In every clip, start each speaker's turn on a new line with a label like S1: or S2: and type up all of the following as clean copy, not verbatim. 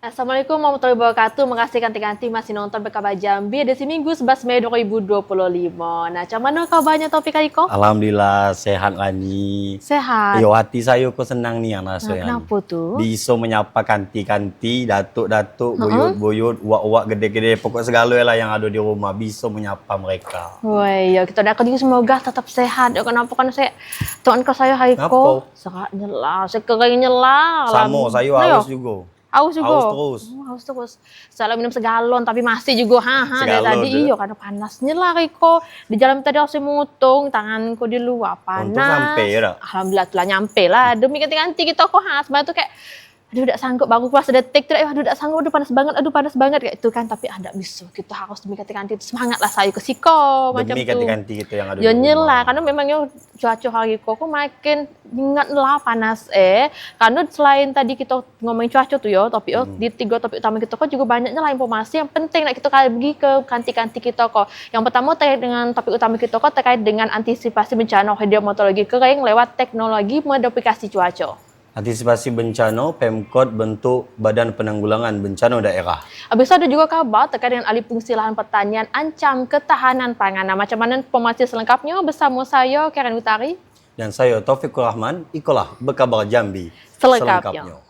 S1: Assalamualaikum warahmatullahi wabarakatuh. Makasih kanti-kanti masih nonton Berkabar Jambi edisi Minggu 11 Mei 2025. Nah, macam mana kabarnya Taufik Aiko?
S2: Alhamdulillah sehat Lani.
S1: Sehat.
S2: Yo hati saya kok senang nih anak saya.
S1: Kenapa tuh?
S2: Bisa menyapa kanti-kanti, datuk-datuk, buyut-buyut, uak-uak gede-gede, pokok segala lah yang ada di rumah bisa menyapa mereka.
S1: Woi, ya kita doakan juga semoga tetap sehat. Ya kenapa kan saya tuan ke saya Aiko? Serat nyela, saya kering nyela.
S2: Sama saya haus juga.
S1: Haus juga.
S2: Haus terus.
S1: Haus terus. Salah minum segalon tapi masih juga dari tadi iyo karena panasnya lah Riko. Di jalan tadi harus mutung, tanganku di luar panas.
S2: Untuk sampai ya.
S1: Alhamdulillah telah nyampe lah. Demi ganti-ganti kita kok sebenarnya tuh kayak aduh udah sanggup baru keluar sedetik tuh aduh udah sanggup aduh panas banget kayak itu kan tapi ada bisa kita harus demi ganti-ganti semangat lah saya ke siko macam
S2: demi
S1: tuh. Demi
S2: ganti-ganti gitu yang ada
S1: ya
S2: di
S1: nyela karena memangnya cuaca hari kok makin ingat lah panas karena selain tadi kita ngomongin cuaca tuh ya tapi di tiga topik utama kita kok juga banyaknya lah informasi yang penting lah kita kali pergi ke kanti-kanti kita kok. Yang pertama terkait dengan topik utama kita kok terkait dengan antisipasi bencana hidrometeorologi kering lewat teknologi modifikasi cuaca.
S2: Antisipasi bencana, Pemkot bentuk Badan Penanggulangan Bencana Daerah.
S1: Habis ada juga kabar terkait dengan alih fungsi lahan pertanian ancam ketahanan pangan. Nah, macam mana informasi selengkapnya bersama saya Karen Utari
S2: dan saya Taufikur Rahman. Ikulah Berkabar Jambi
S1: selengkapnya.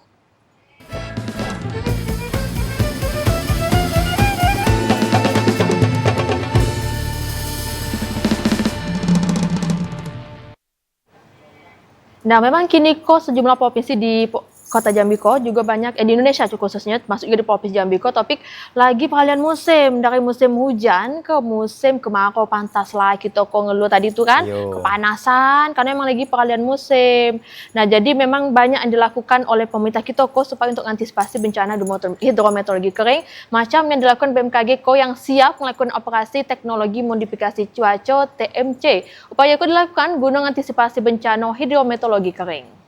S1: Nah, memang kini kok sejumlah provinsi di Kota Jambi kok juga banyak di Indonesia khususnya masuk juga di Provinsi Jambi kok topik lagi peralihan musim dari musim hujan ke musim kemarau pantas lah kita kok ngeluh tadi itu kan kepanasan karena memang lagi peralihan musim. Nah, jadi memang banyak yang dilakukan oleh pemerintah kita kok supaya untuk antisipasi bencana hidrometeorologi kering macam yang dilakukan BMKG kok yang siap melakukan operasi teknologi modifikasi cuaca TMC. Upaya itu dilakukan guna antisipasi bencana hidrometeorologi kering.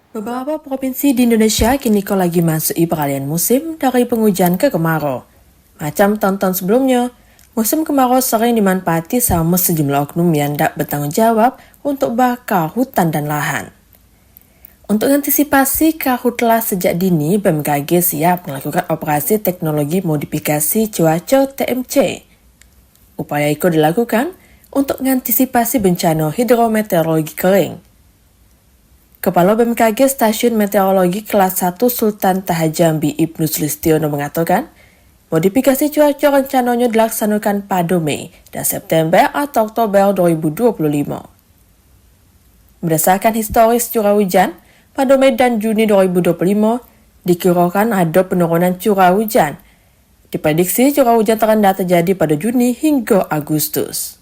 S3: Beberapa provinsi di Indonesia kini kok lagi masuki peralihan musim dari penghujan ke kemarau. Macam tahun-tahun sebelumnya, musim kemarau sering dimanfaati sama sejumlah oknum yang tak bertanggung jawab untuk bakar hutan dan lahan. Untuk antisipasi karhutlah sejak dini, BMKG siap melakukan operasi teknologi modifikasi cuaca TMC. Upaya itu dilakukan untuk mengantisipasi bencana hidrometeorologi kering. Kepala BMKG Stasiun Meteorologi Kelas 1 Sultan Taha Jambi Ibnu Sulistiono mengatakan, modifikasi cuaca rencananya dilaksanakan pada Mei dan September atau Oktober 2025. Berdasarkan historis curah hujan, pada Mei dan Juni 2025 dikirakan ada penurunan curah hujan. Diprediksi curah hujan terendah terjadi pada Juni hingga Agustus.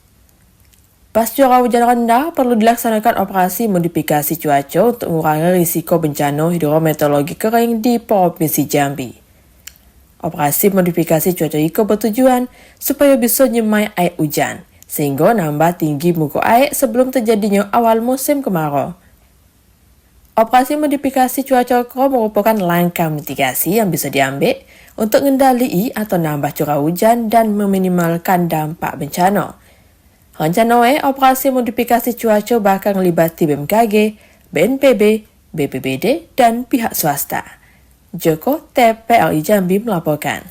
S3: Pas curah hujan rendah, perlu dilaksanakan operasi modifikasi cuaca untuk mengurangi risiko bencana hidrometeorologi kering di Provinsi Jambi. Operasi modifikasi cuaca itu bertujuan supaya bisa nyemai air hujan, sehingga nambah tinggi muka air sebelum terjadinya awal musim kemarau. Operasi modifikasi cuaca merupakan langkah mitigasi yang bisa diambil untuk mengendalikan atau nambah curah hujan dan meminimalkan dampak bencana. Rencana operasi modifikasi cuaca bakal melibatkan BMKG, BNPB, BPBD, dan pihak swasta. Joko TPLI Jambi melaporkan.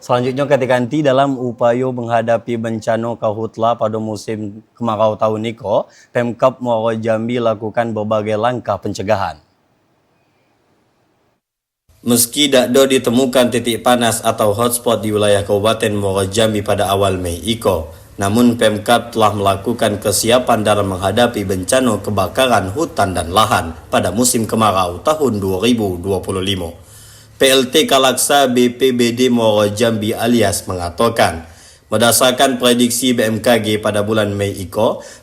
S2: Selanjutnya ganti dalam upaya menghadapi bencana karhutla pada musim kemarau tahun ini, Pemkab Muaro Jambi lakukan berbagai langkah pencegahan. Meski tak ada ditemukan titik panas atau hotspot di wilayah Kabupaten Muaro Jambi pada awal Mei namun Pemkab telah melakukan kesiapan dalam menghadapi bencana kebakaran hutan dan lahan pada musim kemarau tahun 2025. PLT Kalaksa BPBD Muaro Jambi alias mengatakan, berdasarkan prediksi BMKG pada bulan Mei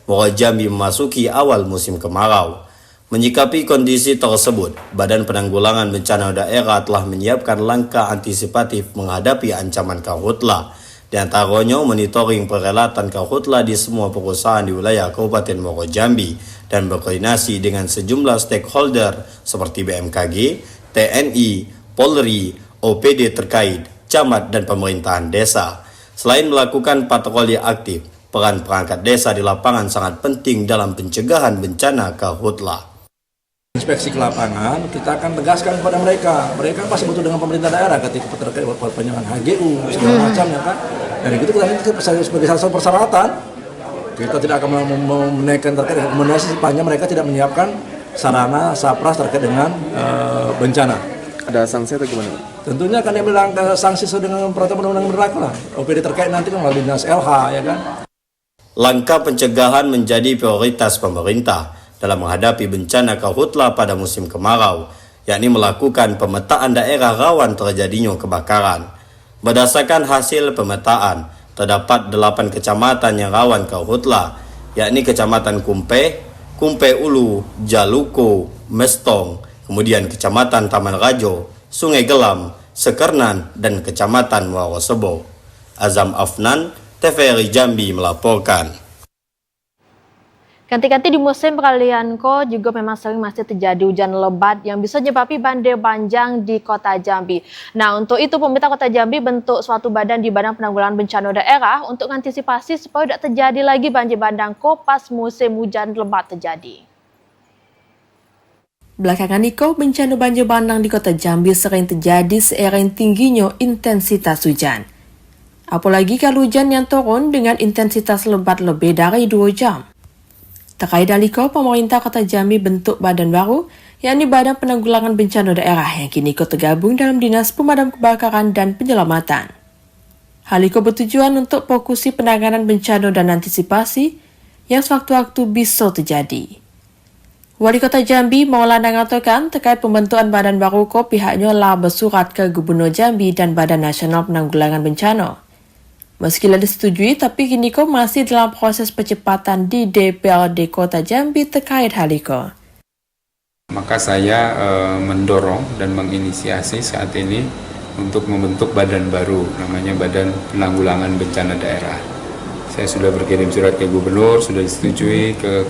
S2: Muaro Jambi memasuki awal musim kemarau. Menyikapi kondisi tersebut, Badan Penanggulangan Bencana Daerah telah menyiapkan langkah antisipatif menghadapi ancaman karhutla. Di antaranya monitoring perhelatan karhutla di semua perusahaan di wilayah Kabupaten Muaro Jambi dan berkoordinasi dengan sejumlah stakeholder seperti BMKG, TNI, Polri, OPD terkait, camat dan pemerintahan desa. Selain melakukan patroli aktif, peran perangkat desa di lapangan sangat penting dalam pencegahan bencana karhutla.
S4: inspeksi ke lapangan, kita akan tegaskan kepada mereka. Mereka pasti butuh dengan pemerintah daerah ketika terkait perpanjangan HGU segala macam ya kan. Dan itu kita sebagai salah satu persyaratan. Kita tidak akan menaikkan terkait dengan rekomendasi sepanjang mereka tidak menyiapkan sarana sapras terkait dengan bencana.
S5: Ada sanksi atau gimana?
S4: Tentunya akan diambil sanksi sesuai dengan peraturan undang-undang berlaku lah. OPD terkait nanti kan melalui dinas LH ya kan.
S2: Langkah pencegahan menjadi prioritas pemerintah dalam menghadapi bencana karhutla pada musim kemarau, yakni melakukan pemetaan daerah rawan terjadinya kebakaran. Berdasarkan hasil pemetaan, terdapat 8 kecamatan yang rawan karhutla, yakni Kecamatan Kumpe, Kumpe Ulu, Jaluko, Mestong, kemudian Kecamatan Taman Rajo, Sungai Gelam, Sekernan, dan Kecamatan Warosebo. Azam Afnan, TVRI Jambi melaporkan.
S1: Ganti-ganti di musim peralihan juga memang sering masih terjadi hujan lebat yang bisa menyebabkan banjir bandang di Kota Jambi. Nah, untuk itu pemerintah Kota Jambi bentuk suatu badan di Badan Penanggulangan Bencana Daerah untuk antisipasi supaya tidak terjadi lagi banjir bandang pas musim hujan lebat terjadi.
S3: Belakangan bencana banjir bandang di Kota Jambi sering terjadi seiring tingginya intensitas hujan. Apalagi kalau hujan yang turun dengan intensitas lebat lebih dari 2 jam. Terkait hal itu, pemerintah Kota Jambi bentuk badan baru, yakni Badan Penanggulangan Bencana Daerah yang kini tergabung dalam Dinas Pemadam Kebakaran dan Penyelamatan. Hal itu bertujuan untuk fokusi penanganan bencana dan antisipasi yang sewaktu-waktu bisa terjadi. Wali Kota Jambi Maulana mengatakan terkait pembentukan badan baru pihaknya telah bersurat ke Gubernur Jambi dan Badan Nasional Penanggulangan Bencana. Meski telah disetujui, tapi kini masih dalam proses percepatan di DPRD Kota Jambi terkait hal itu.
S6: Maka saya mendorong dan menginisiasi saat ini untuk membentuk badan baru, namanya Badan Penanggulangan Bencana Daerah. Saya sudah berkirim surat ke Gubernur, sudah disetujui ke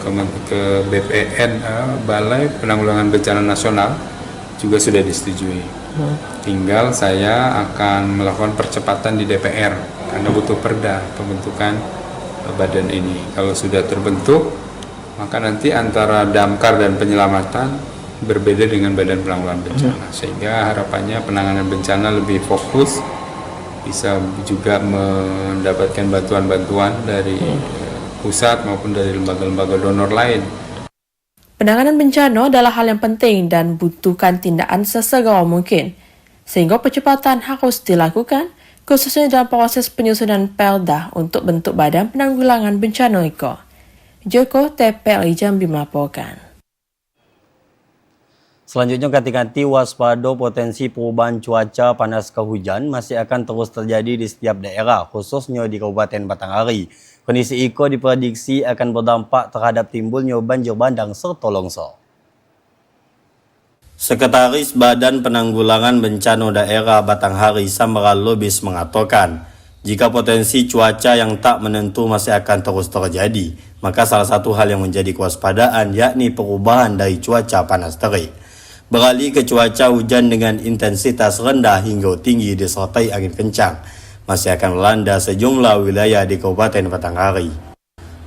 S6: BPN, Balai Penanggulangan Bencana Nasional, juga sudah disetujui. Tinggal saya akan melakukan percepatan di DPR karena butuh perda pembentukan badan ini. Kalau sudah terbentuk, maka nanti antara damkar dan penyelamatan berbeda dengan Badan Penanggulangan Bencana, sehingga harapannya penanganan bencana lebih fokus, bisa juga mendapatkan bantuan-bantuan dari pusat maupun dari lembaga-lembaga donor lain.
S3: Penanganan bencana adalah hal yang penting dan butuhkan tindakan sesegera mungkin, sehingga percepatan harus dilakukan, khususnya dalam proses penyusunan Perda untuk bentuk Badan Penanggulangan Bencana itu. Joko TVRI Jambi melaporkan.
S2: Selanjutnya, ganti-ganti waspada potensi perubahan cuaca panas ke hujan masih akan terus terjadi di setiap daerah, khususnya di Kabupaten Batanghari. Kondisi itu diprediksi akan berdampak terhadap timbulnya banjir bandang serta longsor. Sekretaris Badan Penanggulangan Bencana Daerah Batanghari Samral Lubis mengatakan, jika potensi cuaca yang tak menentu masih akan terus terjadi, maka salah satu hal yang menjadi kewaspadaan yakni perubahan dari cuaca panas terik. Beralih ke cuaca hujan dengan intensitas rendah hingga tinggi disertai angin kencang, masih akan melanda sejumlah wilayah di Kabupaten Batanghari.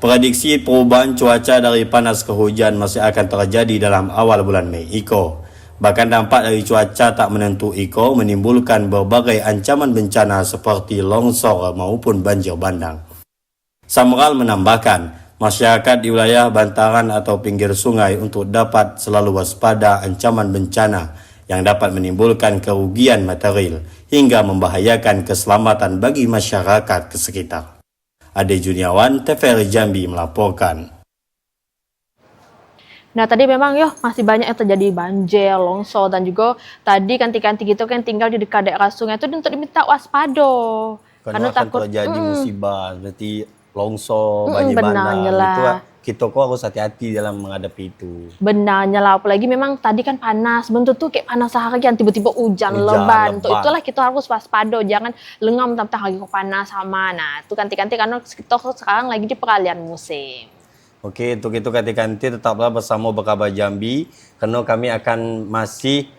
S2: Prediksi perubahan cuaca dari panas ke hujan masih akan terjadi dalam awal bulan Mei Iko. Bahkan dampak dari cuaca tak menentu Iko menimbulkan berbagai ancaman bencana seperti longsor maupun banjir bandang. Samral menambahkan, masyarakat di wilayah bantaran atau pinggir sungai untuk dapat selalu waspada ancaman bencana yang dapat menimbulkan kerugian material hingga membahayakan keselamatan bagi masyarakat sekitar. Ade Juniawan, TVRI Jambi melaporkan.
S1: Nah, tadi memang masih banyak yang terjadi banjir, longsor, dan juga tadi kanti-kanti gitu kan tinggal di dekat daerah sungai itu untuk diminta waspada.
S2: Karena takut terjadi musibah, berarti longsor, banjir bandang. Itu kita harus hati-hati dalam menghadapi itu.
S1: Benarnya lah, apalagi memang tadi kan panas, bentuk tuh kayak panas seharian, tiba-tiba hujan lebat. Untuk itulah kita harus waspada, jangan lengam tentang lagi panas sama. Nah, itu kanti-kanti karena kita sekarang lagi di peralihan musim.
S2: Oke, untuk itu kanti-kanti tetaplah bersama Berkabar Jambi, karena kami akan masih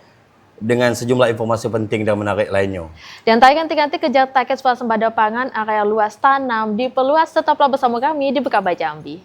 S2: dengan sejumlah informasi penting dan menarik lainnya. Dan tadi kanti-kanti kejar target swasembada pangan area luas tanam diperluas, tetaplah bersama kami di Berkabar Jambi.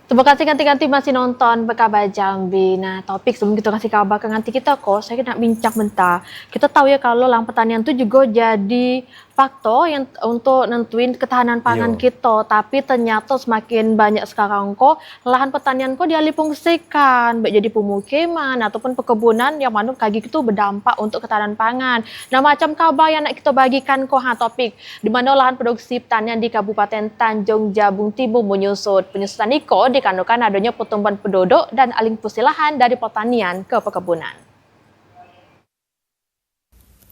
S1: Terima kasih ganti-ganti masih nonton Berkabar Jambi. Nah, topik sebelum kita kasih kabar ke ganti kita kok, saya nak bincang bentar. Kita tahu ya kalau lahan pertanian itu juga jadi faktor yang untuk nentuin ketahanan pangan kita. Tapi ternyata semakin banyak sekarang kok lahan pertanian kok dialih fungsikan, baik jadi pemukiman ataupun perkebunan yang mana kaki itu berdampak untuk ketahanan pangan. Nah, macam kabar yang nak kita bagikan kok topik di mana lahan produksi pertanian di Kabupaten Tanjung Jabung Timur menyusut. Penyusutan itu dikarenakan adanya pertumbuhan penduduk dan alih fungsi lahan dari pertanian ke perkebunan.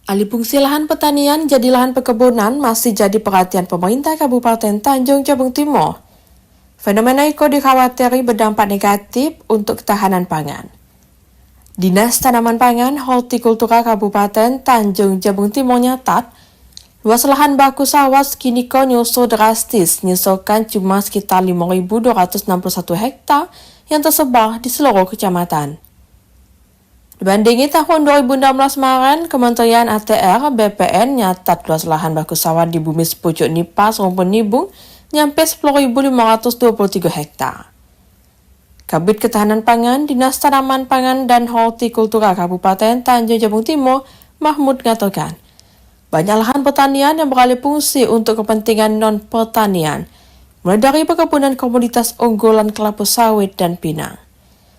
S3: Alih fungsi lahan pertanian jadi lahan perkebunan masih jadi perhatian pemerintah Kabupaten Tanjung Jabung Timur. Fenomena itu dikhawatiri berdampak negatif untuk ketahanan pangan. Dinas Tanaman Pangan Hortikultura Kabupaten Tanjung Jabung Timur nyatat, luas lahan baku sawah kini nyusut drastis, nyesokan cuma sekitar 5.261 hektar yang tersebar di seluruh kecamatan. Dibandingi tahun 2016 kemarin, Kementerian ATR BPN nyatat luas lahan baku sawah di bumi sepucuk Nipas Rumpun Nibung nyampe 10.523 hektar. Kabid Ketahanan Pangan, Dinas Tanaman Pangan dan Hortikultura Kabupaten Tanjung Jabung Timur, Mahmud mengatakan, banyak lahan pertanian yang beralih fungsi untuk kepentingan non-pertanian, mulai dari perkebunan komoditas unggulan kelapa sawit dan pinang.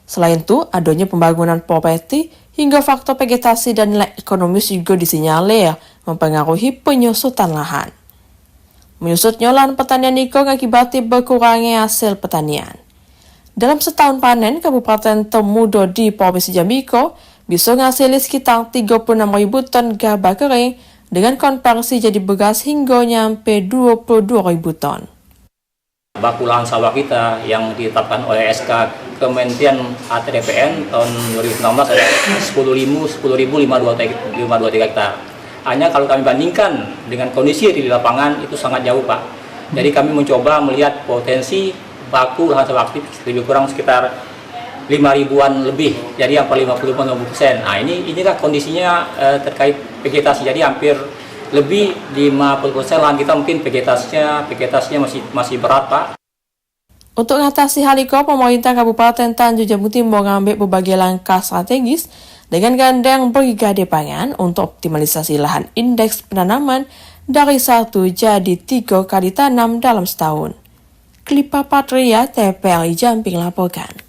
S3: Selain itu, adanya pembangunan properti hingga faktor vegetasi dan nilai ekonomis juga disinyalir mempengaruhi penyusutan lahan. Menyusutnya lahan pertanian itu mengakibatkan berkurangnya hasil pertanian. Dalam setahun panen, Kabupaten Temudo di Provinsi Jambi bisa menghasilkan sekitar 36.000 ton gabah kering dengan konversi jadi beras hingga nyampe 22.000 ton.
S5: Baku lahan sawah kita yang ditetapkan oleh SK Kementerian ATDPN tahun 2016 ada 10.523 hektar. Hanya kalau kami bandingkan dengan kondisi di lapangan itu sangat jauh, Pak. Jadi kami mencoba melihat potensi baku lahan sawah aktif lebih kurang sekitar 5.000-an lebih, jadi hampir 50-60%. Nah, inilah kondisinya terkait vegetasi. Jadi hampir lebih 50% lahan kita mungkin vegetasinya masih berat, Pak.
S3: Untuk mengatasi hal itu, pemerintah Kabupaten Tanjung Jabung Timur mengambil berbagai langkah strategis dengan gandeng Brigade Pangan untuk optimalisasi lahan indeks penanaman dari 1 jadi 3 kali tanam dalam setahun. Klipa Patria, TVRI Jambi laporkan.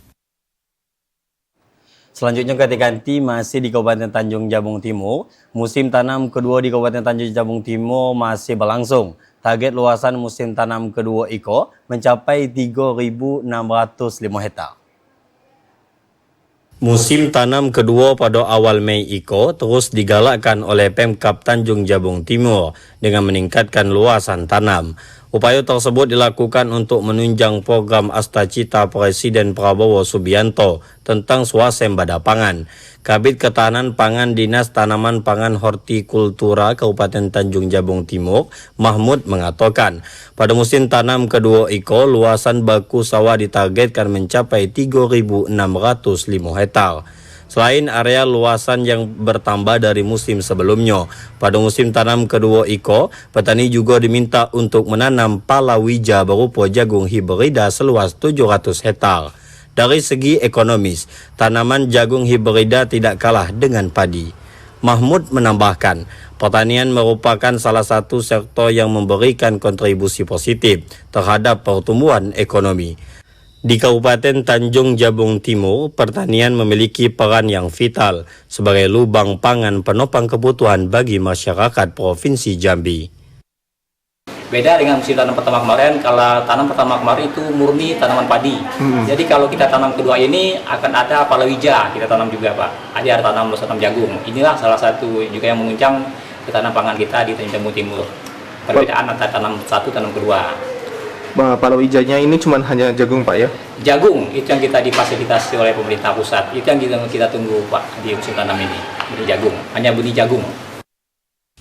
S2: Selanjutnya ganti masih di Kabupaten Tanjung Jabung Timur. Musim tanam kedua di Kabupaten Tanjung Jabung Timur masih berlangsung. Target luasan musim tanam kedua IKO mencapai 3.605 hektar. Musim tanam kedua pada awal Mei IKO terus digalakkan oleh Pemkab Tanjung Jabung Timur dengan meningkatkan luasan tanam. Upaya tersebut dilakukan untuk menunjang program Astacita Presiden Prabowo Subianto tentang swasembada pangan. Kabid Ketahanan Pangan Dinas Tanaman Pangan Hortikultura Kabupaten Tanjung Jabung Timur, Mahmud mengatakan, pada musim tanam kedua IKO, luasan baku sawah ditargetkan mencapai 3.605 hektar. Selain area luasan yang bertambah dari musim sebelumnya, pada musim tanam kedua IKO, petani juga diminta untuk menanam palawija berupa jagung hibrida seluas 700 hektar. Dari segi ekonomis, tanaman jagung hibrida tidak kalah dengan padi. Mahmud menambahkan, pertanian merupakan salah satu sektor yang memberikan kontribusi positif terhadap pertumbuhan ekonomi. Di Kabupaten Tanjung Jabung Timur, pertanian memiliki peran yang vital sebagai lubang pangan penopang kebutuhan bagi masyarakat Provinsi Jambi.
S5: Beda dengan musim tanam pertama kemarin, kalau tanam pertama kemarin itu murni tanaman padi. Jadi kalau kita tanam kedua ini akan ada palawija, kita tanam juga, Pak. Ada tanam jagung. Inilah salah satu juga yang menunjang ketahanan pangan kita di Tanjung Jabung Timur. Perbedaan antara tanam satu dan tanam kedua.
S7: Palawijanya ini cuma hanya jagung, Pak, ya?
S5: Jagung itu yang kita difasilitasi oleh pemerintah pusat. Itu yang kita tunggu, Pak, di musim tanam ini. Benih jagung, hanya benih jagung.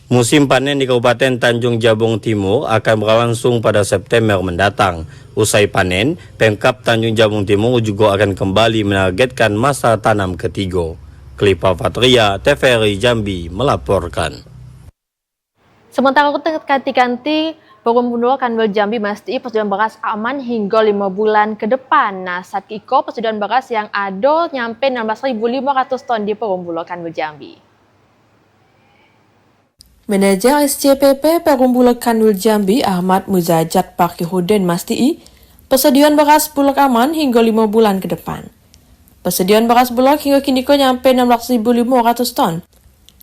S2: Musim panen di Kabupaten Tanjung Jabung Timur akan berlangsung pada September mendatang. Usai panen, Pemkab Tanjung Jabung Timur juga akan kembali menargetkan masa tanam ketiga. Klipa Patria, TVRI Jambi melaporkan.
S1: Sementara ganti-ganti Pengumpul Kanwil Jambi mesti persediaan beras aman hingga 5 bulan ke depan. Nah, saat iko persediaan beras yang ada nyampe 16.500 ton di Pengumpul Kanwil Jambi.
S3: Manajer SCPP Perumbulok Kanwil Jambi Ahmad Muzajat Pakihudin mastii persediaan beras bulog aman hingga 5 bulan ke depan. Persediaan beras bulog hingga kini nyampe 16.500 ton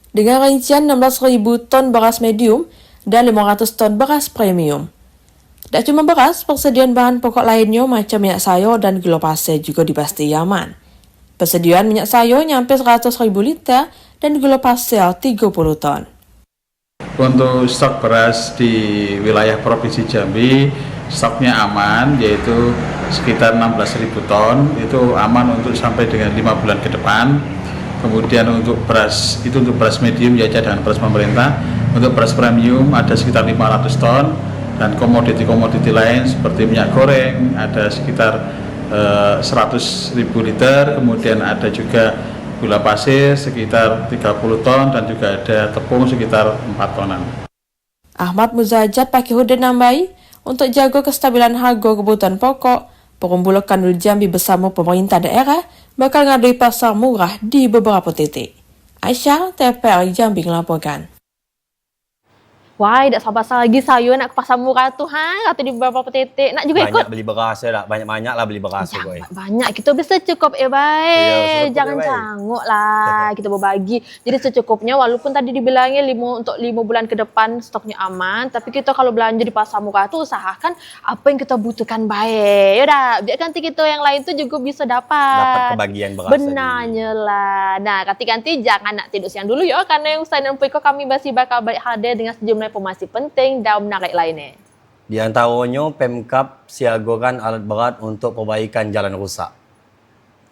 S3: dengan rincian 16.000 ton beras medium dan 500 ton beras premium. Tak cuma beras, persediaan bahan pokok lainnya macam minyak sayur dan gula pasir juga dipasti aman. Persediaan minyak sayur nyampe 100.000 liter dan gula pasir 30 ton.
S8: Untuk stok beras di wilayah Provinsi Jambi, stoknya aman, yaitu sekitar 16.000 ton, itu aman untuk sampai dengan 5 bulan ke depan. Kemudian untuk beras, itu untuk beras medium ya cadangan beras pemerintah. Untuk beras premium ada sekitar 500 ton, dan komoditi-komoditi lain seperti minyak goreng ada sekitar 100.000 liter, kemudian ada juga gula pasir sekitar 30 ton, dan juga ada tepung sekitar 4 tonan.
S3: Ahmad Muzajat Pakihudin nambahi, untuk jaga kestabilan harga kebutuhan pokok, Perumbulok Kanwil Jambi bersama pemerintah daerah bakal ngadai pasar murah di beberapa titik. Aisyah, TVRI Jambi melaporkan.
S1: Wah, tidak sabar lagi saya nak ke pasar murah tuh, atau di beberapa titik. Nak juga ikut.
S2: Banyak beli beras ya lah, banyak-banyak lah beli beras
S1: Ya,
S2: boy.
S1: banyak, kita bisa cukup baik.
S2: Iya,
S1: Jangan
S2: cukup,
S1: canguk lah, kita berbagi. Jadi secukupnya, walaupun tadi dibilangnya untuk 5 bulan ke depan stoknya aman, tapi kita kalau belanja di pasar murah tuh usahakan apa yang kita butuhkan baik. Yaudah, biar nanti kita yang lain tuh juga bisa dapat
S2: kebagian beras.
S1: benarnya lah. Nah, ganti-ganti jangan nak tidur siang dulu ya, karena yang saya dan Piko kami masih bakal balik hadir dengan sejumlah informasi penting dan menarik lainnya.
S2: Di antaranya Pemkab siagakan alat berat untuk perbaikan jalan rusak.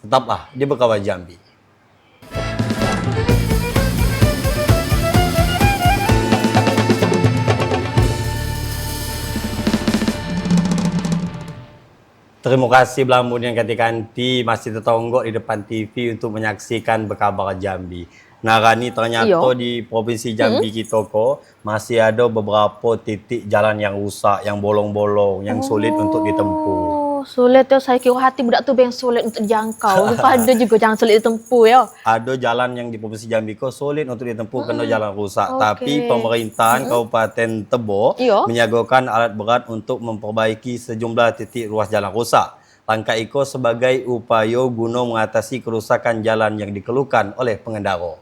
S2: Tetaplah di Bekawai Jambi. Terima kasih Belambun yang kanti masih tertonggok di depan TV untuk menyaksikan Bekabar Jambi. Narani ternyata di Provinsi Jambi kita masih ada beberapa titik jalan yang rusak, yang bolong-bolong, yang sulit untuk ditempuh.
S1: Sulit ya, saya kira hati budak tu yang sulit untuk dijangkau. Ada juga jangan sulit ditempuh ya.
S2: Ada jalan yang di Provinsi Jambi sulit untuk ditempuh kerana jalan rusak.
S1: Okey.
S2: Tapi pemerintahan Kabupaten Tebo menyiagakan alat berat untuk memperbaiki sejumlah titik ruas jalan rusak. Langkah itu sebagai upaya guna mengatasi kerusakan jalan yang dikeluhkan oleh pengendara.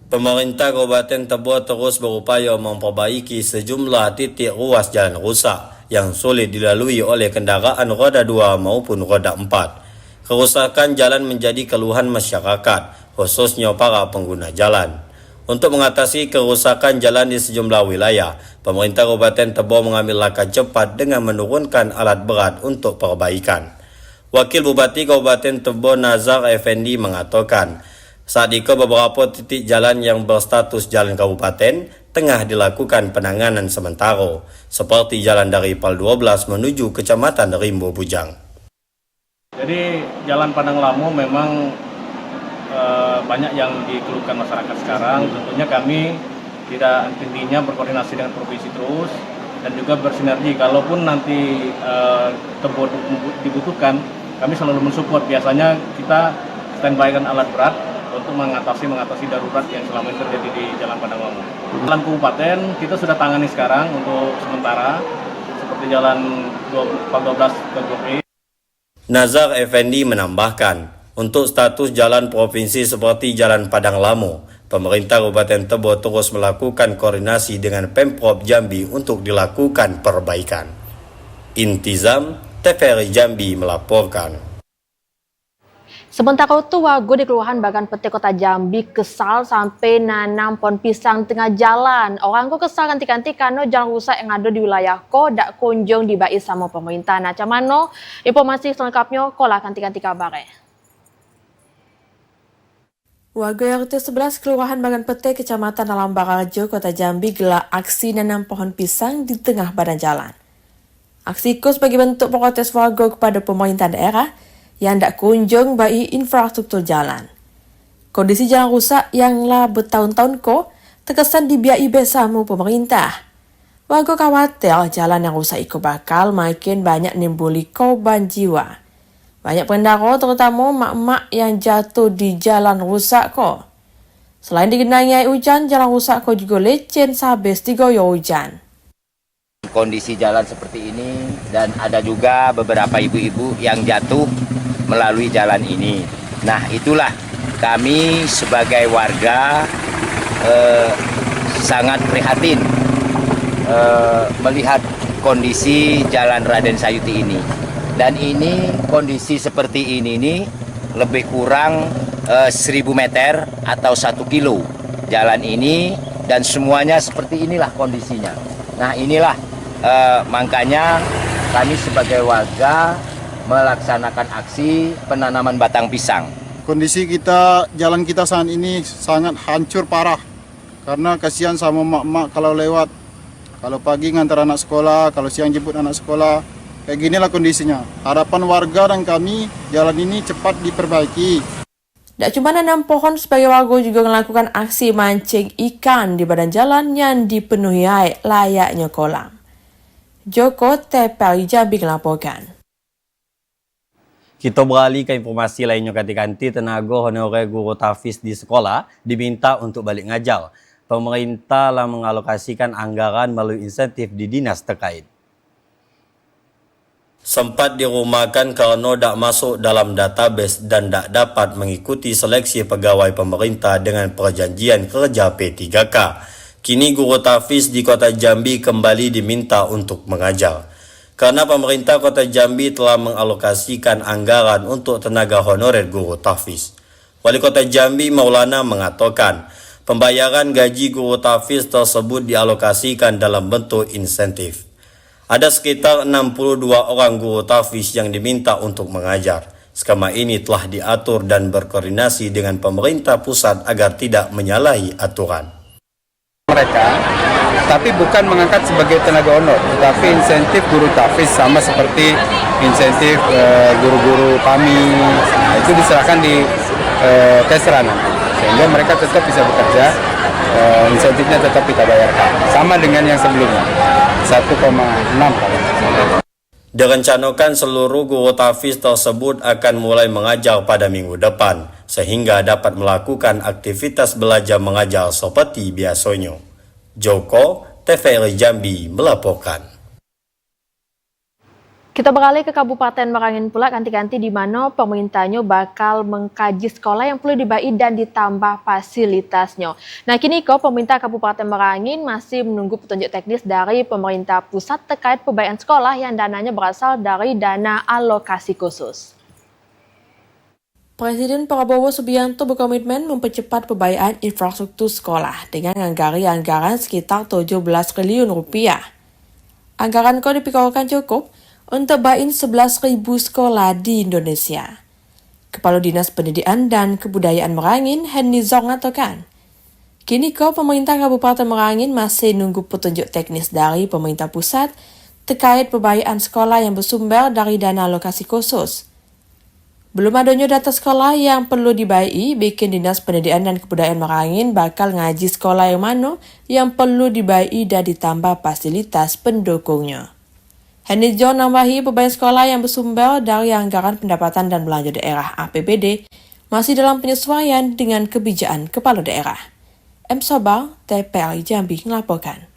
S2: Pemerintah Kabupaten Tebo terus berupaya memperbaiki sejumlah titik ruas jalan rusak yang sulit dilalui oleh kendaraan roda 2 maupun roda 4. Kerusakan jalan menjadi keluhan masyarakat, khususnya para pengguna jalan. Untuk mengatasi kerusakan jalan di sejumlah wilayah, pemerintah Kabupaten Tebo mengambil langkah cepat dengan menurunkan alat berat untuk perbaikan. Wakil Bupati Kabupaten Tebo Nazar Effendi mengatakan, saat itu beberapa titik jalan yang berstatus jalan kabupaten tengah dilakukan penanganan sementara, seperti jalan dari Pal 12 menuju Kecamatan Rimbo Bujang.
S9: Jadi jalan Padang Lamu memang banyak yang dikeluhkan masyarakat sekarang. Tentunya kami tidak hentinya berkoordinasi dengan provinsi terus dan juga bersinergi. Kalaupun nanti Tebo dibutuhkan, kami selalu mensupport. Biasanya kita standby-kan alat berat untuk mengatasi darurat yang selama ini terjadi di Jalan Padang Lamu. Jalan kabupaten kita sudah tangani sekarang untuk sementara, seperti jalan Pal 12 ke Gopi.
S2: Nazar Effendi menambahkan, untuk status jalan provinsi seperti Jalan Padang Lamu, pemerintah Kabupaten Tebo terus melakukan koordinasi dengan Pemprov Jambi untuk dilakukan perbaikan. Intizam, TVRI Jambi melaporkan.
S1: Sementara itu, warga di Kelurahan Bagan Pete Kota Jambi kesal sampai nanam pohon pisang tengah jalan. Orang kok kesal ganti-ganti karena jalan rusak yang ada di wilayah ko dak kunjung dibai sama pemerintah. Nah, macam mana informasi selengkapnya ko lah ganti-ganti kabarnya.
S3: Warga RT 11 Kelurahan Bagan Pete, Kecamatan Alam Barajo, Kota Jambi gelar aksi nanam pohon pisang di tengah badan jalan. Aksi itu sebagai bentuk protes warga kepada pemerintah daerah yang tidak kunjung bai infrastruktur jalan. Kondisi jalan rusak yang lah bertahun-tahun terkesan dibiayai bersama pemerintah. Warga khawatir jalan yang rusak itu bakal makin banyak nimbuli korban jiwa. Banyak pengendara terutama mak-mak yang jatuh di jalan rusak ko. Selain digenangi air hujan, jalan rusak ko juga lecen sehabis digoyor hujan.
S10: Kondisi jalan seperti ini dan ada juga beberapa ibu-ibu yang jatuh melalui jalan ini. Nah, itulah kami sebagai warga sangat prihatin melihat kondisi jalan Raden Sayuti ini. Dan ini kondisi seperti ini nih lebih kurang 1000 meter atau 1 kilo jalan ini, dan semuanya seperti inilah kondisinya. Nah, inilah makanya kami sebagai warga melaksanakan aksi penanaman batang pisang.
S11: Kondisi kita, jalan kita saat ini sangat hancur parah. Karena kasihan sama mak-mak kalau lewat. Kalau pagi ngantar anak sekolah, kalau siang jemput anak sekolah. Kayak ginilah kondisinya. Harapan warga dan kami, jalan ini cepat diperbaiki.
S3: Tak cuma nanam pohon, sebagai warga juga melakukan aksi mancing ikan di badan jalan yang dipenuhi air layaknya kolam. Joko TPRI Jambi melaporkan.
S2: Kita beralih ke informasi lainnya kanti-kanti tenaga honorer guru tahfiz di sekolah diminta untuk balik ngajar. Pemerintah telah mengalokasikan anggaran melalui insentif di dinas terkait. Sempat dirumahkan karena tak masuk dalam database dan tak dapat mengikuti seleksi pegawai pemerintah dengan perjanjian kerja P3K. Kini guru tahfiz di Kota Jambi kembali diminta untuk mengajar. Karena pemerintah Kota Jambi telah mengalokasikan anggaran untuk tenaga honorer guru tahfiz. Wali Kota Jambi Maulana mengatakan, pembayaran gaji guru tahfiz tersebut dialokasikan dalam bentuk insentif. Ada sekitar 62 orang guru tahfiz yang diminta untuk mengajar. Skema ini telah diatur dan berkoordinasi dengan pemerintah pusat agar tidak menyalahi aturan.
S6: Mereka, tapi bukan mengangkat sebagai tenaga honor, tetapi insentif guru tahfiz sama seperti insentif guru-guru PAMI. Nah, itu diserahkan di Tesra nanti, sehingga mereka tetap bisa bekerja, insentifnya tetap kita bayarkan, sama dengan yang sebelumnya, 1,6 kali.
S2: Direncanakan seluruh guru tahfiz tersebut akan mulai mengajar pada minggu depan, sehingga dapat melakukan aktivitas belajar mengajar seperti biasanya. Joko, TVRI Jambi melaporkan.
S1: Kita beralih ke Kabupaten Merangin pula kanti-kanti di mana pemerintahnya bakal mengkaji sekolah yang perlu dibai dan ditambah fasilitasnya. Nah, kini pemerintah Kabupaten Merangin masih menunggu petunjuk teknis dari pemerintah pusat terkait pembaian sekolah yang dananya berasal dari dana alokasi khusus.
S3: Presiden Prabowo Subianto berkomitmen mempercepat pembiayaan infrastruktur sekolah dengan anggaran sekitar 17 triliun rupiah. Anggaran dipikirkan cukup untuk bain 11.000 sekolah di Indonesia. Kepala Dinas Pendidikan dan Kebudayaan Merangin, Henny Zong mengatakan, kini pemerintah Kabupaten Merangin masih nunggu petunjuk teknis dari pemerintah pusat terkait pembiayaan sekolah yang bersumber dari dana alokasi khusus. Belum adanya data sekolah yang perlu dibai, bikin Dinas Pendidikan dan Kebudayaan Merangin bakal ngaji sekolah yang mana yang perlu dibai dan ditambah fasilitas pendukungnya. Henny John nambahi pembayaran sekolah yang bersumber dari anggaran pendapatan dan belanja daerah APBD masih dalam penyesuaian dengan kebijakan kepala daerah. M. Sobal, TPRI Jambi melaporkan.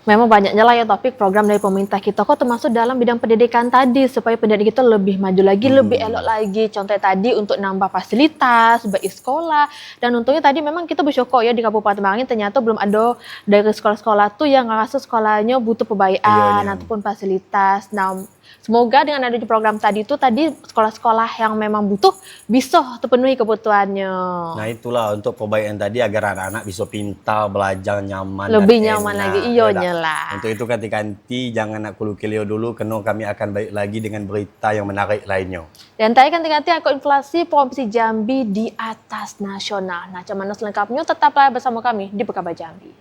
S1: Memang banyaknya lah ya topik program dari pemerintah kita termasuk dalam bidang pendidikan tadi supaya pendidikan kita lebih maju lagi, lebih elok lagi. Contohnya tadi untuk nambah fasilitas, baik sekolah, dan untungnya tadi memang kita bersyukur ya di Kabupaten Merangin ternyata belum ada dari sekolah-sekolah tuh yang ngerasa sekolahnya butuh pembiayaan ataupun fasilitas. Nah, semoga dengan adanya program tadi itu sekolah-sekolah yang memang butuh bisa terpenuhi kebutuhannya.
S2: Nah, itulah untuk pembayaran tadi agar anak-anak bisa pintar, belajar nyaman.
S1: Lebih
S2: dan
S1: nyaman
S2: enak.
S1: lagi, iyonya lah.
S2: Untuk itu kanti-kanti jangan nak kulukilio dulu, karena kami akan balik lagi dengan berita yang menarik lainnya. Dan
S1: tadi kanti-kanti angka inflasi Provinsi Jambi di atas nasional. Nah, cuman selengkapnya tetaplah bersama kami di Pekabar Jambi.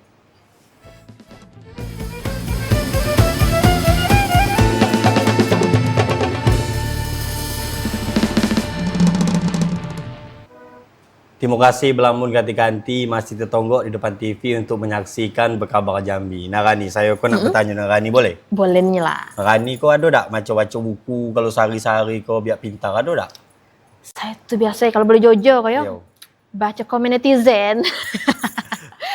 S2: Terima kasih Belamun Ganti-Ganti masih tertonggok di depan TV untuk menyaksikan Berkabar Jambi. Nah Rani, saya nak bertanya dengan Rani, boleh?
S1: Boleh nih lah.
S2: Rani, kau ada tak baca-baca buku kalau sehari-hari kau biar pintar, ada tak?
S1: Saya tuh biasa kalau boleh jojo kayak
S2: Yo.
S1: baca komen netizen.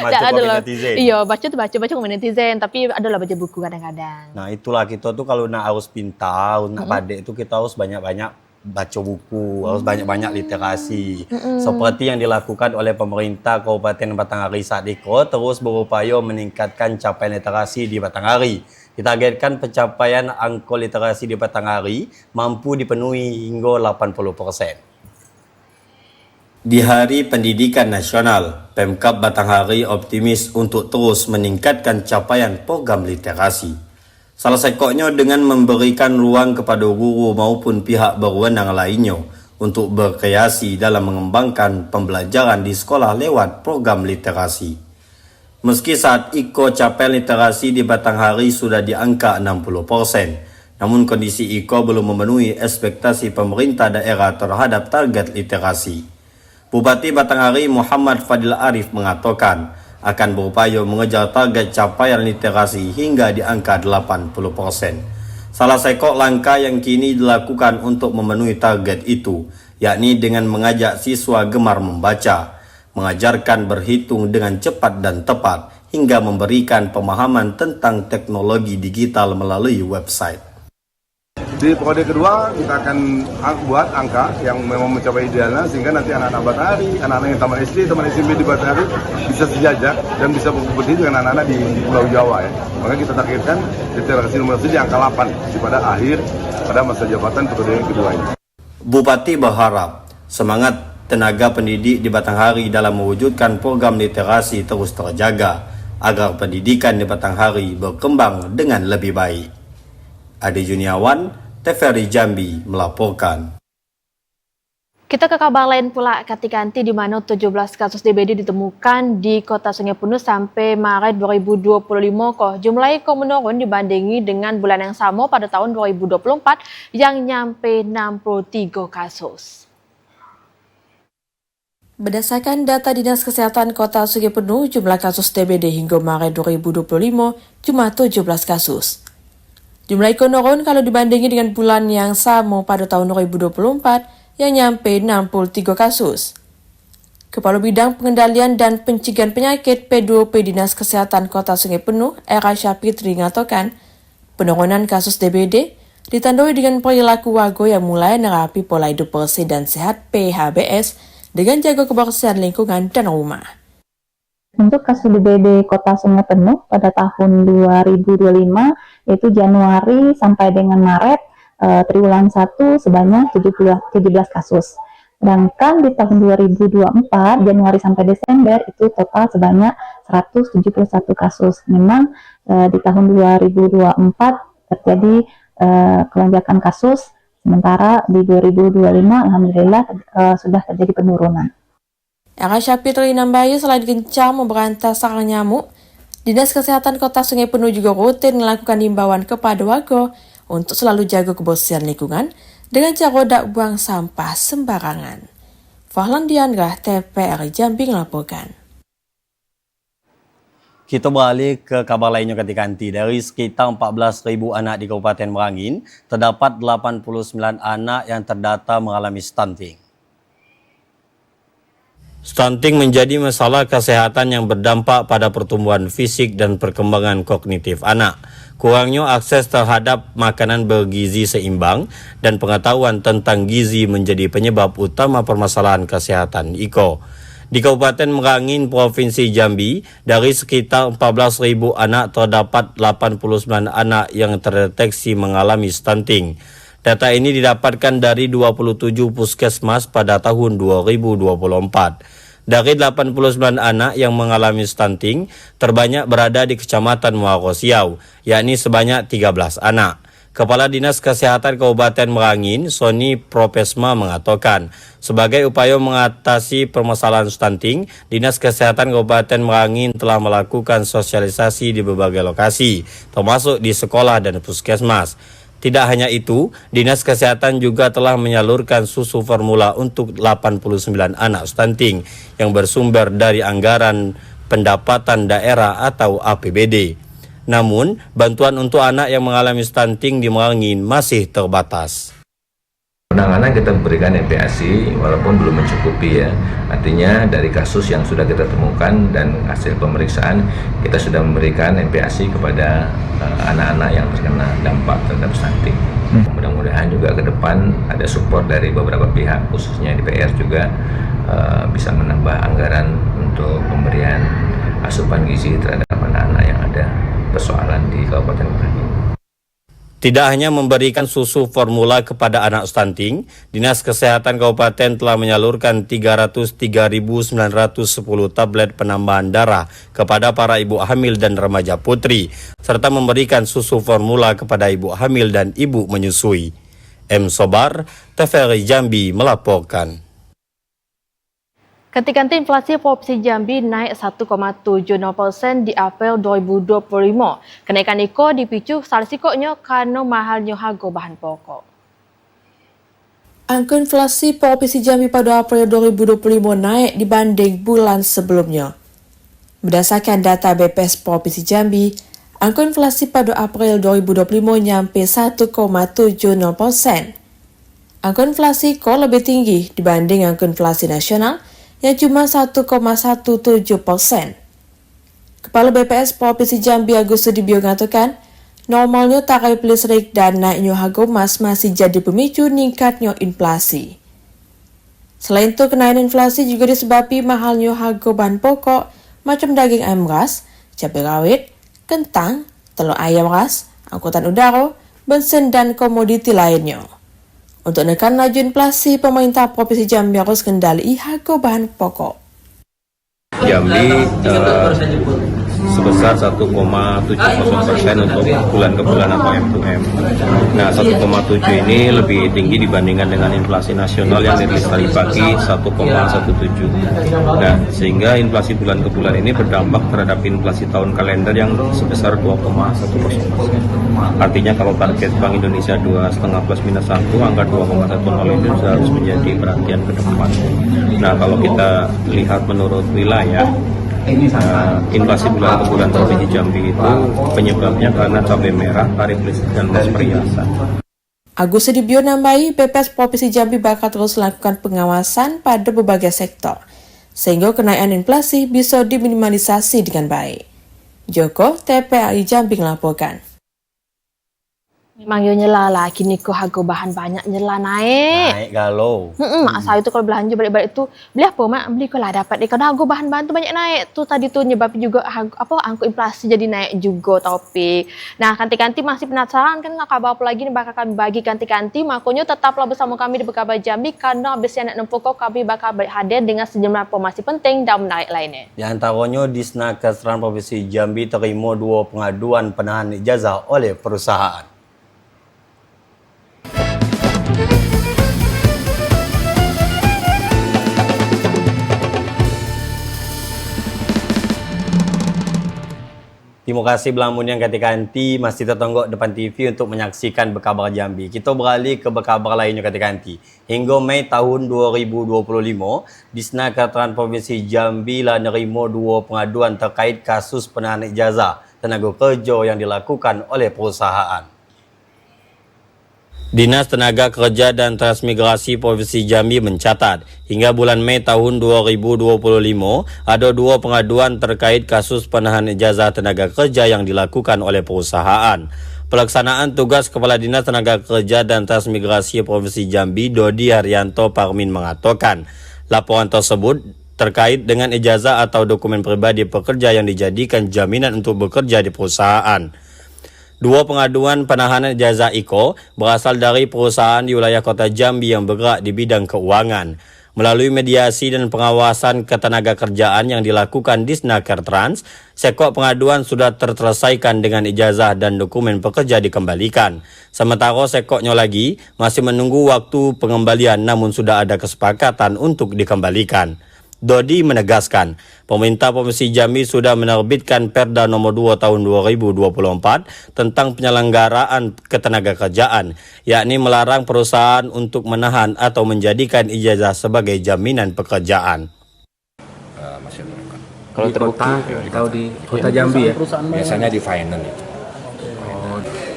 S2: Baca
S1: Ada
S2: komen
S1: loh.
S2: netizen.
S1: Iya, baca komen netizen, tapi adalah baca buku kadang-kadang.
S2: Nah itulah kita tuh kalau nak harus pintar, nak pandai itu kita harus banyak-banyak baca buku, harus banyak-banyak literasi. Seperti yang dilakukan oleh pemerintah Kabupaten Batanghari saat ini, terus berupaya meningkatkan capaian literasi di Batanghari. Ditargetkan pencapaian angka literasi di Batanghari mampu dipenuhi hingga 80%. Di Hari Pendidikan Nasional, Pemkab Batanghari optimis untuk terus meningkatkan capaian program literasi. Salah satunya dengan memberikan ruang kepada guru maupun pihak berwenang lainnya untuk berkreasi dalam mengembangkan pembelajaran di sekolah lewat program literasi. Meski saat IKO capaian literasi di Batanghari sudah di angka 60%, namun kondisi IKO belum memenuhi ekspektasi pemerintah daerah terhadap target literasi. Bupati Batanghari Muhammad Fadil Arif mengatakan akan berupaya mengejar target capaian literasi hingga di angka 80%. Salah satu langkah yang kini dilakukan untuk memenuhi target itu, yakni dengan mengajak siswa gemar membaca, mengajarkan berhitung dengan cepat dan tepat, hingga memberikan pemahaman tentang teknologi digital melalui website.
S12: Di periode kedua kita akan buat angka yang memang mencapai idealnya sehingga nanti anak-anak Batanghari, anak-anak yang taman SD, taman SMP di Batanghari bisa sejajar dan bisa berkompetisi dengan anak-anak di Pulau Jawa ya. Maka kita targetkan literasi numerasi di angka 8 pada akhir pada masa jabatan periode kedua ini.
S2: Bupati berharap semangat tenaga pendidik di Batanghari dalam mewujudkan program literasi terus terjaga agar pendidikan di Batanghari berkembang dengan lebih baik. Adi Juniawan, TVRI Jambi melaporkan.
S1: Kita ke kabar lain pula, Ganti-Ganti di mana 17 kasus DBD ditemukan di Kota Sungai Penuh sampai Maret 2025 kok. Jumlah itu menurun dibandingi dengan bulan yang sama pada tahun 2024 yang nyampe 63 kasus.
S3: Berdasarkan data Dinas Kesehatan Kota Sungai Penuh, jumlah kasus DBD hingga Maret 2025 cuma 17 kasus. Jumlah itu menurun kalau dibandingin dengan bulan yang sama pada tahun 2024 yang nyampe 63 kasus. Kepala Bidang Pengendalian dan Pencegahan Penyakit P2P Dinas Kesehatan Kota Sungai Penuh, Era Syafitri mengatakan, penurunan kasus DBD ditandai dengan perilaku warga yang mulai menerapi pola hidup bersih dan sehat PHBS dengan jaga kebersihan lingkungan dan rumah.
S13: Untuk kasus DBD Kota Sungai Penuh pada tahun 2025, yaitu Januari sampai dengan Maret, triwulan 1 sebanyak 17 kasus. Sedangkan di tahun 2024, Januari sampai Desember, itu total sebanyak 171 kasus. Memang di tahun 2024 terjadi kelonjakan kasus, sementara di 2025 Alhamdulillah sudah terjadi penurunan.
S3: Era Syafitri Nambayu selain gencar memberantas sarang nyamuk, Dinas Kesehatan Kota Sungai Penuh juga rutin melakukan himbauan kepada warga untuk selalu jaga kebersihan lingkungan dengan cara tidak buang sampah sembarangan. Fahlan Dianggah, TVRI Jambi melaporkan.
S2: Kita beralih ke kabar lainnya Ganti-Ganti. Dari sekitar 14.000 anak di Kabupaten Merangin, terdapat 89 anak yang terdata mengalami stunting. Stunting menjadi masalah kesehatan yang berdampak pada pertumbuhan fisik dan perkembangan kognitif anak. Kurangnya akses terhadap makanan bergizi seimbang dan pengetahuan tentang gizi menjadi penyebab utama permasalahan kesehatan IKO. Di Kabupaten Merangin, Provinsi Jambi, dari sekitar 14.000 anak terdapat 89 anak yang terdeteksi mengalami stunting. Data ini didapatkan dari 27 puskesmas pada tahun 2024. Dari 89 anak yang mengalami stunting, terbanyak berada di Kecamatan Muaro Siau, yakni sebanyak 13 anak. Kepala Dinas Kesehatan Kabupaten Merangin, Sony Propesma mengatakan, sebagai upaya mengatasi permasalahan stunting, Dinas Kesehatan Kabupaten Merangin telah melakukan sosialisasi di berbagai lokasi, termasuk di sekolah dan puskesmas. Tidak hanya itu, Dinas Kesehatan juga telah menyalurkan susu formula untuk 89 anak stunting yang bersumber dari anggaran pendapatan daerah atau APBD. Namun, bantuan untuk anak yang mengalami stunting di Merangin masih terbatas.
S14: Penanganan kita berikan MPASI walaupun belum mencukupi ya. Artinya dari kasus yang sudah kita temukan dan hasil pemeriksaan kita sudah memberikan MPASI kepada anak-anak yang terkena dampak terhadap stunting. Mudah-mudahan juga ke depan ada support dari beberapa pihak khususnya DPR juga bisa menambah anggaran untuk pemberian asupan gizi terhadap anak-anak yang ada persoalan di Kabupaten Merangin.
S2: Tidak hanya memberikan susu formula kepada anak stunting, Dinas Kesehatan Kabupaten telah menyalurkan 303.910 tablet penambahan darah kepada para ibu hamil dan remaja putri, serta memberikan susu formula kepada ibu hamil dan ibu menyusui. M. Sobar, TVRI Jambi melaporkan.
S1: Ketika inflasi Provinsi Jambi naik 1,70% di April 2025. Kenaikan itu dipicu salah satunya karena mahalnya harga bahan pokok.
S3: Angka inflasi Provinsi Jambi pada April 2025 naik dibanding bulan sebelumnya. Berdasarkan data BPS Provinsi Jambi, angka inflasi pada April 2025 nyampe 1,70%. Angka inflasi lebih tinggi dibanding angka inflasi nasional yang cuma 1,17%. Kepala BPS Provinsi Jambi Agus Sudibyo mengatakan, normalnya tarif listrik dan naiknya harga emas masih jadi pemicu meningkatnya inflasi. Selain itu, kenaikan inflasi juga disebabkan mahalnya harga bahan pokok macam daging ayam ras, cabai rawit, kentang, telur ayam ras, angkutan udara, bensin, dan komoditi lainnya. Untuk menekan laju inflasi, pemerintah Provinsi Jambi harus kendali harga bahan pokok.
S15: Jambi sebesar 1,70% untuk bulan ke bulan atau M2M. Nah, 1,7 ini lebih tinggi dibandingkan dengan inflasi nasional yang dirilis tadi pagi 1,17. Nah, sehingga inflasi bulan ke bulan ini berdampak terhadap inflasi tahun kalender yang sebesar 2,10%. Artinya kalau target Bank Indonesia 2,5 plus minus 1, angka 2,10 itu harus menjadi perhatian ke depan. Nah, kalau kita lihat menurut wilayah, inflasi bulan ke bulan Provinsi Jambi itu penyebabnya karena cabai merah, tarif listrik, dan gas perhiasan.
S3: Agus Sudibyo nambahi, BPS Provinsi Jambi bakal terus lakukan pengawasan pada berbagai sektor, sehingga kenaikan inflasi bisa diminimalisasi dengan baik. Joko, TVRI Jambi melaporkan.
S1: Memang yo nyela lah, kini kok harga bahan banyak nyela naik.
S2: Naik galau.
S1: Mak saya itu kalau belanja balik-balik itu beli apa mak? Beli kalau dapat deh. Karena harga bahan-bahan tu banyak naik. Tu tadi tu nyebabkan juga angka inflasi jadi naik juga topik. Nah, kanti-kanti masih penasaran kan nggak kabar apa lagi nih bakal kami bagi kanti-kanti. Makanya tetaplah bersama kami di Berkabar Jambi karena habisnya nak nempuk kami bakal hadir dengan sejumlah informasi penting dan menarik lainnya.
S2: Di antaranya Disna Kesehatan Provinsi Jambi terima 2 pengaduan penahanan ijazah oleh perusahaan. Terima kasih belamun yang ketika nanti masih tertonggok depan TV untuk menyaksikan Berkabar Jambi. Kita beralih ke berkabar lainnya ketika nanti. Hingga Mei tahun 2025, Disna Kesehatan Provinsi Jambi lah nerima 2 pengaduan terkait kasus penahanan ijazah tenaga kerja yang dilakukan oleh perusahaan. Dinas Tenaga Kerja dan Transmigrasi Provinsi Jambi mencatat, hingga bulan Mei tahun 2025, ada 2 pengaduan terkait kasus penahanan ijazah tenaga kerja yang dilakukan oleh perusahaan. Pelaksanaan tugas Kepala Dinas Tenaga Kerja dan Transmigrasi Provinsi Jambi, Dodi Haryanto Parmin mengatakan, laporan tersebut terkait dengan ijazah atau dokumen pribadi pekerja yang dijadikan jaminan untuk bekerja di perusahaan. 2 pengaduan penahanan ijazah IKO berasal dari perusahaan di wilayah Kota Jambi yang bergerak di bidang keuangan. Melalui mediasi dan pengawasan ketenaga kerjaan yang dilakukan Disnaker Trans, sekok pengaduan sudah terselesaikan dengan ijazah dan dokumen pekerja dikembalikan. Sementara sekoknya lagi masih menunggu waktu pengembalian namun sudah ada kesepakatan untuk dikembalikan. Dodi menegaskan, pemerintah Provinsi Jambi sudah menerbitkan Perda nomor 2 tahun 2024 tentang penyelenggaraan ketenagakerjaan, yakni melarang perusahaan untuk menahan atau menjadikan ijazah sebagai jaminan pekerjaan.
S15: Kalau terbukti, kalau di Kota Jambi ya,
S16: biasanya di finance itu.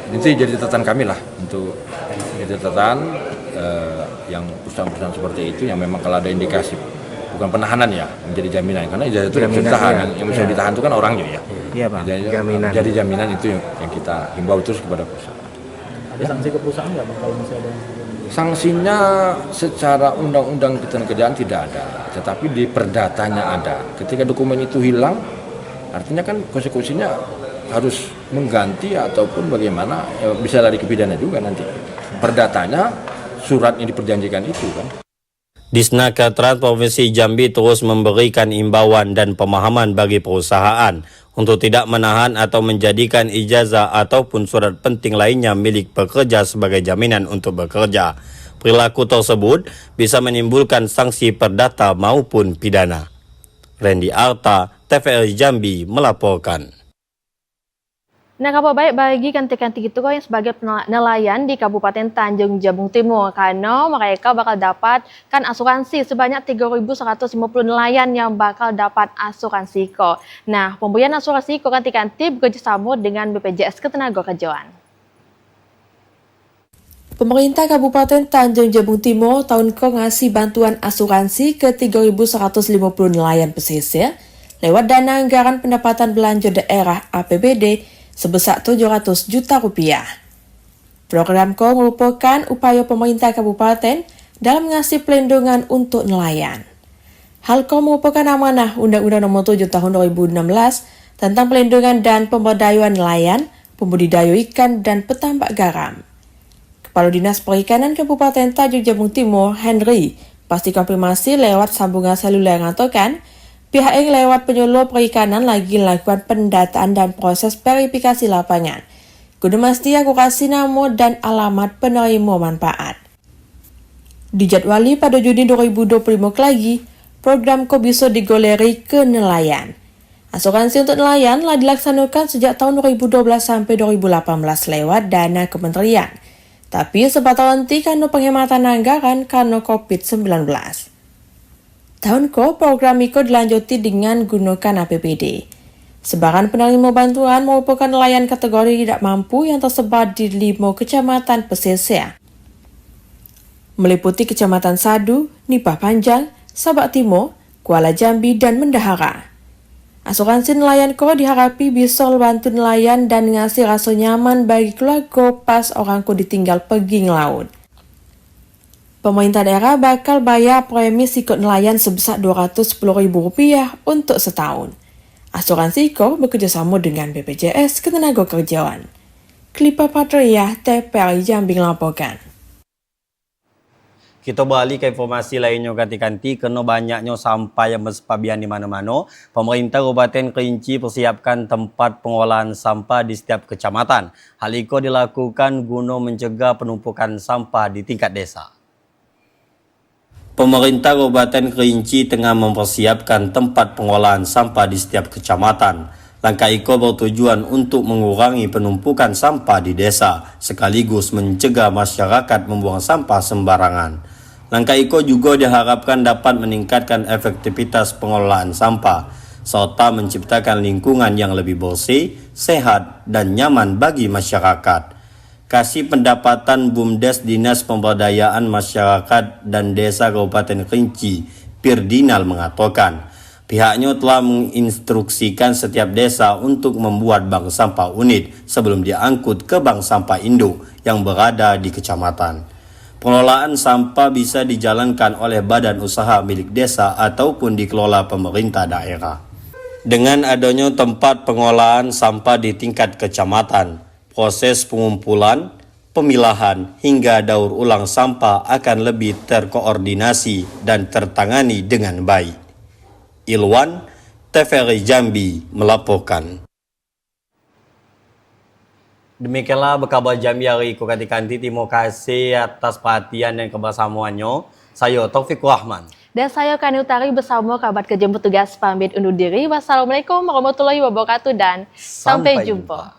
S16: Itu jadi catatan kami lah untuk jadi catatan yang perusahaan-perusahaan seperti itu yang memang kalau ada indikasi bukan penahanan ya menjadi jaminan, karena ijazah itu bisa ditahan, yang bisa ditahan itu kan orangnya ya.
S15: Iya Pak, jaminan.
S16: Jadi jaminan itu yang kita himbau terus kepada perusahaan.
S9: Ada sanksi ke perusahaan nggak Bang kalau masih ada?
S16: Sanksinya secara undang-undang ketenagakerjaan tidak ada, tetapi di perdatanya ada. Ketika dokumen itu hilang, artinya kan konsekuensinya harus mengganti ataupun bagaimana, ya bisa lari ke pidana juga nanti. Perdatanya surat yang diperjanjikan itu kan.
S2: Disnaker Trans Provinsi Jambi terus memberikan imbauan dan pemahaman bagi perusahaan untuk tidak menahan atau menjadikan ijazah ataupun surat penting lainnya milik pekerja sebagai jaminan untuk bekerja. Perilaku tersebut bisa menimbulkan sanksi perdata maupun pidana. Randy Arta, TVRI Jambi melaporkan.
S1: Nah, kabar baik bagi kanti-kanti itu yang sebagai nelayan di Kabupaten Tanjung Jabung Timur, karena mereka bakal dapatkan asuransi sebanyak 3.150 nelayan yang bakal dapat asuransi ko. Nah, pemberian asuransi ko kanti-kanti bekerjasama dengan BPJS Ketenagakerjaan.
S3: Pemerintah Kabupaten Tanjung Jabung Timur tahun ko ngasih bantuan asuransi ke 3.150 nelayan pesisir lewat dana anggaran pendapatan belanja daerah APBD sebesar 700 juta rupiah. Program ko merupakan upaya pemerintah kabupaten dalam mengasih pelindungan untuk nelayan. Hal ko merupakan amanah Undang-Undang Nomor 7 Tahun 2016 tentang pelindungan dan pemberdayaan nelayan, pembudidaya ikan dan petambak garam. Kepala Dinas Perikanan Kabupaten Tanjung Jabung Timur, Henry, pasti konfirmasi lewat sambungan seluler mengatakan pihak yang lewat penyuluh perikanan lagi melakukan pendataan dan proses verifikasi lapangan guna memastikan akurasi nama dan alamat penerima manfaat. Dijadwali pada Juni 2025 lagi, program ko bisa digoleri ke nelayan. Asuransi untuk nelayan telah dilaksanakan sejak tahun 2012 sampai 2018 lewat dana kementerian. Tapi sempat terhenti karena penghematan anggaran karena COVID-19. Tahun ko, program IKO dilanjuti dengan gunakan APBD. Sebaran penerima bantuan merupakan nelayan kategori tidak mampu yang tersebar di 5 kecamatan pesisir, meliputi Kecamatan Sadu, Nipah Panjang, Sabak Timur, Kuala Jambi, dan Mendahara. Asuransi nelayan ko diharapi bisa membantu nelayan dan ngasih rasa nyaman bagi keluarga pas orang ko ditinggal pergi ngelaut. Pemerintah daerah bakal bayar premi sikut nelayan sebesar Rp210.000 untuk setahun. Asuransi ko bekerjasama dengan BPJS Ketenagakerjaan. Klipa Patria, TVRI Jambi melaporkan.
S2: Kita beralih ke informasi lainnya ganti-ganti, kena banyaknya sampah yang bersepabian di mana-mana. Pemerintah Kabupaten Kerinci persiapkan tempat pengolahan sampah di setiap kecamatan. Hal itu dilakukan guna mencegah penumpukan sampah di tingkat desa. Pemerintah Kabupaten Kerinci tengah mempersiapkan tempat pengolahan sampah di setiap kecamatan. Langkah itu bertujuan untuk mengurangi penumpukan sampah di desa, sekaligus mencegah masyarakat membuang sampah sembarangan. Langkah itu juga diharapkan dapat meningkatkan efektivitas pengelolaan sampah, serta menciptakan lingkungan yang lebih bersih, sehat, dan nyaman bagi masyarakat. Kasih Pendapatan BUMDes Dinas Pemberdayaan Masyarakat dan Desa Kabupaten Kerinci, Pirdinal mengatakan, pihaknya telah menginstruksikan setiap desa untuk membuat bank sampah unit sebelum diangkut ke bank sampah induk yang berada di kecamatan. Pengelolaan sampah bisa dijalankan oleh badan usaha milik desa ataupun dikelola pemerintah daerah. Dengan adanya tempat pengolahan sampah di tingkat kecamatan, proses pengumpulan, pemilahan, hingga daur ulang sampah akan lebih terkoordinasi dan tertangani dengan baik. Ilwan, TVRI Jambi melaporkan. Demikianlah berkabar Jambi hari ini. Kanti-kanti, terima kasih atas perhatian dan kebersamaannya. Saya Taufiq Rahman.
S1: Dan saya Kani Utari bersama kabar kerja petugas pamit undur diri. Wassalamualaikum warahmatullahi wabarakatuh dan sampai jumpa.